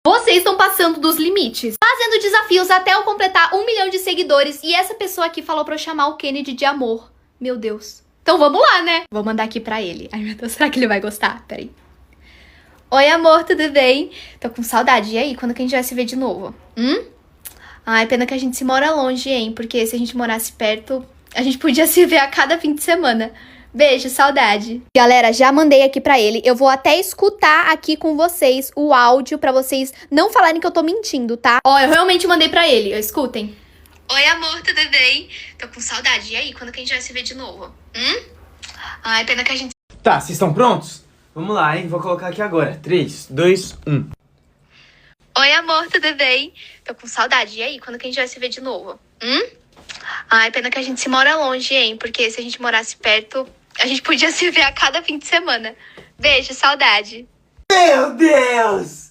Vocês estão passando dos limites. Fazendo desafios até eu completar 1 milhão de seguidores. E essa pessoa aqui falou pra eu chamar o Kennedy de amor. Meu Deus. Então vamos lá, né? Vou mandar aqui pra ele. Ai, meu Deus, será que ele vai gostar? Peraí. Oi, amor, tudo bem? Tô com saudade. E aí, quando que a gente vai se ver de novo? Ai, pena que a gente se mora longe, hein? Porque se a gente morasse perto, a gente podia se ver a cada fim de semana. Beijo, saudade. Galera, já mandei aqui pra ele. Eu vou até escutar aqui com vocês o áudio pra vocês não falarem que eu tô mentindo, tá? Ó, eu realmente mandei pra ele. Escutem. Oi, amor, tudo bem? Tô com saudade. E aí, quando que a gente vai se ver de novo? Ai, pena que a gente... Tá, vocês estão prontos? Vamos lá, hein? Vou colocar aqui agora. 3, 2, 1. Oi, amor, tudo bem? Tô com saudade. E aí, quando que a gente vai se ver de novo? Ai, pena que a gente se mora longe, hein? Porque se a gente morasse perto, a gente podia se ver a cada fim de semana. Beijo, saudade. Meu Deus!